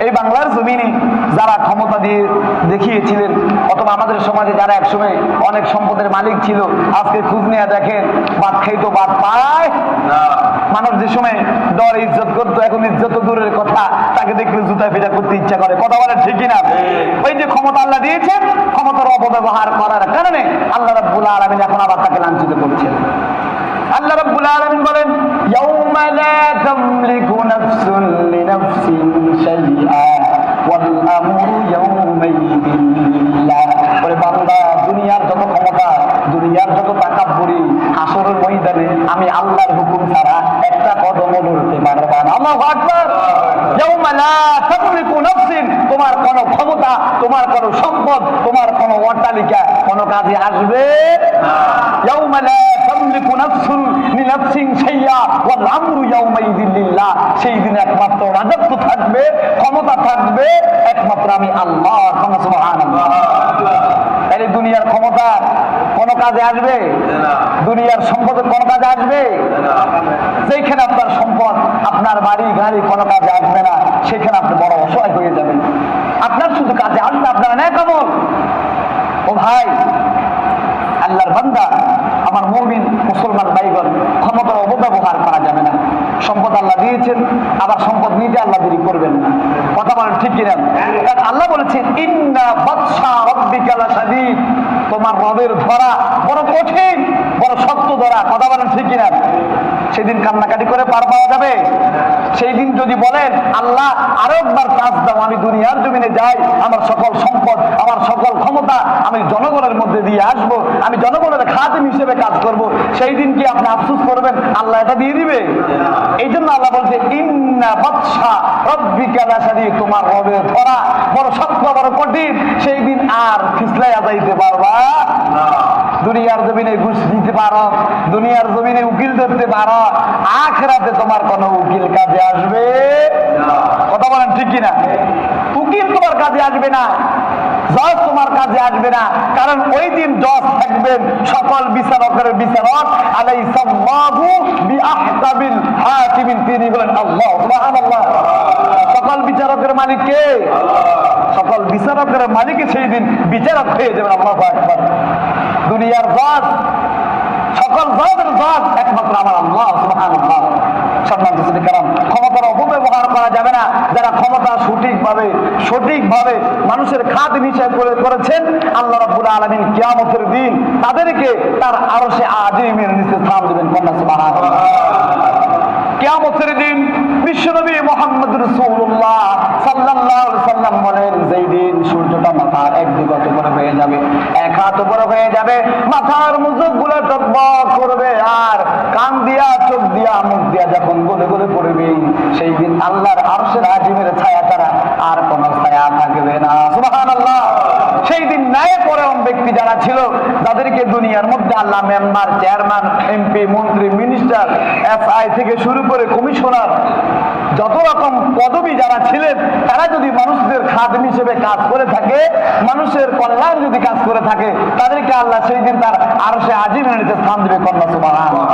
এই বাংলার জমিনে যারা ক্ষমতা দিয়ে দেখিয়েছিলেন, অথবা আমাদের সমাজে যারা একসময় অনেক সম্পদের মালিক ছিল, আজকে খোঁজ নিয়ে দেখেন ভাত খাইতো ভাত পায় না। মানুষ যে সময় ডর ইজ্জত করতো, এখন ইজ্জত দূরের কথা, তাকে দেখলে জুতা ফিটা করতে ইচ্ছা করে। কথা বলেন ঠিক কিনা? ওই যে ক্ষমতা আল্লাহ দিয়েছেন, ক্ষমতার অপব্যবহার করার কারণে আল্লাহ রাব্বুল আলামিন এখন আবার তাকে লাঞ্ছিত করছেন। আল্লাহ রাব্বুল আলামিন বলেন, ইয়াউমা লা তামলিকু নাফসুন লিনাফসিন শাইআ ওয়াল আমরু ইয়াউমাইযিন লিল্লাহ। ওরে বান্দা, দুনিয়ার যত ক্ষমতা, দুনিয়ার যত তাকাব্বুরি, হাসরের ময়দানে আমি আল্লাহর হুকুম ছাড়া একটা কদমও নড়তে পারবে না। আল্লাহু আকবার। ইয়াউমা লা তামলিকু নাফসিন, তোমার কোনো ক্ষমতা, তোমার কোনো সম্পদ, তোমার কোনো অট্টালিকা কোনো কাজে আসবে না। ইয়াউমা লা তামলিকু নাফসুন লিনাফসিন শাইআ ওয়াল আমরু ইয়াউমাইযিন লিল্লাহ। সেই দিন একমাত্র রাজত্ব থাকবে, ক্ষমতা থাকবে একমাত্র আমি আল্লাহর। সুবহানাল্লাহ। এই দুনিয়ার ক্ষমতা কোন কাজে আসবে না, দুনিয়ার সম্পদ কোন কাজে আসবে না। যেখানে আপনার সম্পদ, আপনার বাড়ি গাড়ি কোন কাজে আসবে না, সেখানে আপনি বড় অসহায় হয়ে যাবেন। আপনার শুধু কাজে আসবে আপনার নেক আমল। ও ভাই, আল্লাহর বান্দা, আমার মুমিন মুসলমান ভাইগণ, ক্ষমতার অপব্যবহার করা যাবে না। সম্পদ আল্লাহ দিয়েছেন, আবার সম্পদ নিতে আল্লাহ দেরি করবেন না। কথা বলেন ঠিক কিনা? আল্লাহ বলেছেন, ইন্না বাতশা রাব্বিকা লাশাদীদ, তোমার রবের ধরা বড় কঠিন, বড় শক্ত ধরা। কথা বলেন ঠিক কিনা? সেদিন কান্নাকাটি করে পার পাওয়া যাবে? সেই দিন যদি বলেন, আল্লাহ আরো একবার কাজ দাও, আমি দুনিয়ার জমিনে যাই, আমার সকল সম্পদ, আমার সকল ক্ষমতা আমি জনগণের মধ্যে দিয়ে আসবো, আমি জনগণের খাদিম হিসেবে কাজ করব, সেই দিন কি আপনি আফসোস করবেন আল্লাহ এটা দিয়ে দিবে? এই জন্য আল্লাহ বলছে, ইন্না বাতশা রাব্বিকা লাশাদীদ, তোমার রবের ধরা বড় শক্ত, বড় কঠিন। সেই দিন আর ফিসলাইয়া যাইতে পারবা না। দুনিয়ার জমিনে ঘুষ দিতে পারো, দুনিয়ার জমিনে উকিল ধরতে পারো, আখিরাতে তোমার কোনো উকিল কাজে আসবে না। কথা বলেন ঠিক কিনা? উকিল তোমার কাজে আসবে না, জজ তোমার কাজে আসবে না। কারণ ওই দিন জজ থাকবেন সকল বিচারকের বিচারক, আলাইসাল্লাহু বিআহকামিল হাকিমিন, তিনি হলেন আল্লাহ। সুবহানাল্লাহ। সকল বিচারকের মালিক কে? সকল বিচারকের মালিক সেই দিন বিচারক হয়ে যাবেন। আল্লাহু আকবার। দুনিয়ার জজ, সকল জজের জজ একমাত্র আমার আল্লাহ। সুবহানাল্লাহ। সম্মানিত কারণ ক্ষমতার অপব্যবহার করা যাবে না। যারা ক্ষমতা সঠিকভাবে মানুষের খাদিম হিসেবে করেছেন, আল্লাহ রাব্বুল আলামিন কিয়ামতের দিন তাদেরকে তার আরশে আজিমের নিচে স্থান দিবেন। কন্যা সুবহানাল্লাহ। কিয়ামতের দিন বিশ্বনবী মুহাম্মদ রাসূলুল্লাহ সাল্লাল্লাহু আলাইহি সাল্লাম বলেন, যেই দিন সূর্যটা মাথার এক দিগত উপরে হয়ে যাবে, এক হাত উপরে হয়ে যাবে, মাথার মুজুকগুলো টকবক করবে, আর কান দিয়া, চোখ দিয়া, মুখ দিয়া যখন গলে গলে পড়বে, সেই দিন আল্লাহর আরশের আজিমের ছায়া ছাড়া আর কোন ছায়া থাকবে না। সুবহানাল্লাহ। সেই দিন ন্যায়পরায়ণ ব্যক্তি যারা ছিল, যাদেরকে দুনিয়ার মধ্যে আল্লাহ মেম্বার, চেয়ারম্যান, এমপি, মন্ত্রী, মিনিস্টার, এসআই থেকে শুরু করে কমিশনার, যত রকম পদবি যারা ছিলেন, তারা যদি মানুষদের খাদিম হিসেবে কাজ করে থাকে, মানুষের কল্যাণ যদি কাজ করে থাকে, তাদেরকে আল্লাহ সেই দিন তার আরশে আজিমের নিচে স্থান দিবে। কন্যা সুবহানাল্লাহ।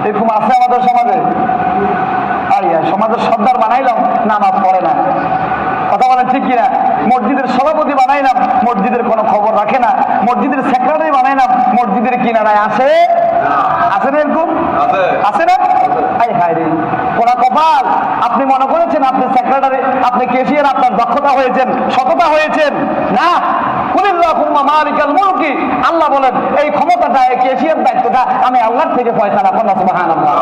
এরকম আছে আমাদের সমাজে? সমাজের সর্দার বানাইলাম, নামাজ পড়ে না। কথা বলেন ঠিক কিনা? মসজিদের সভাপতি বানাইলাম, মসজিদের কোনো খবর রাখে না। মসজিদের সেক্রেটারি বানাইলাম, মসজিদের কিনারায় আসে আছে না? এরকম আছে না? হায় রে কোন কপাল! আপনি মনে করেছেন আপনি সেক্রেটারি, আপনি ক্যাশিয়ার, আপনার দক্ষতা হয়েছেন, সততা হয়েছেন না। আল্লাহ বলেন, এই ক্ষমতাটা, এই ক্যাশিয়ার দায়িত্বটা আমি আল্লাহর থেকে ফয়সালা করলাম। সুবহানাল্লাহ।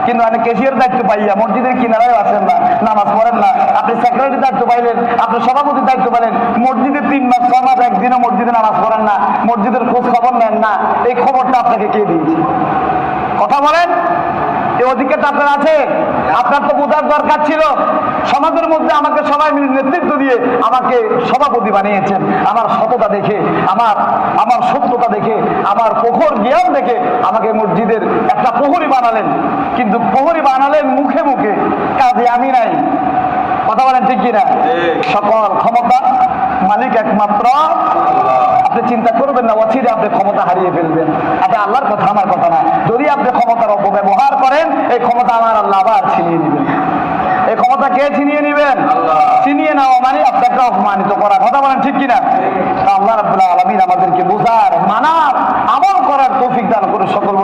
কিন্তু আমি ক্যাশিয়ার দায়িত্ব পাইয়া মসজিদের কিনারায় আসেন না, নামাজ পড়েন না। আপনি সেক্রেটারি দায়িত্ব পাইলেন, আপনি সভাপতির দায়িত্ব পাইলেন, মসজিদে 3 মাস 6 মাস একদিনও মসজিদে নামাজ পড়েন না, মসজিদের খোঁজ খবর নেন না। এই খবরটা আপনাকে কে দিয়েছে? কথা বলেন। এই অধিকারটা আপনার আছে? আপনার তো বোঝার দরকার ছিল, সমাজের মধ্যে আমাকে সবাই মিলে নেতৃত্ব দিয়ে আমাকে সভাপতি বানিয়েছেন। আমার সততা দেখে, আমার সত্যতা দেখে, আমার প্রখর জ্ঞান দেখে আমাকে মসজিদের একটা প্রহরী বানালেন। কিন্তু প্রহরী বানালেন মুখে মুখে, কাজে আমি নাই। কথা বলেন ঠিক কিনা? সকল ক্ষমতা মালিক একমাত্র আপনি চিন্তা করবেন না অচিরে আপনি ক্ষমতা হারিয়ে ফেলবেন। এটা আল্লাহর কথা, আমার কথা না। যদি আপনি ক্ষমতার অপব্যবহার করেন, এই ক্ষমতা আমার আল্লাহ আবার ছিনিয়ে নেবেন। এই ক্ষমতা কে ছিনিয়ে নিবেন? ছিনিয়ে নেওয়া মানে আপনাকে অপমানিত করা। কথা বলেন ঠিক কিনা? তা আল্লাহ রাব্বুল আলামিন আমাদেরকে বুঝার, মানার, আমল করার তৌফিক দান করে সকল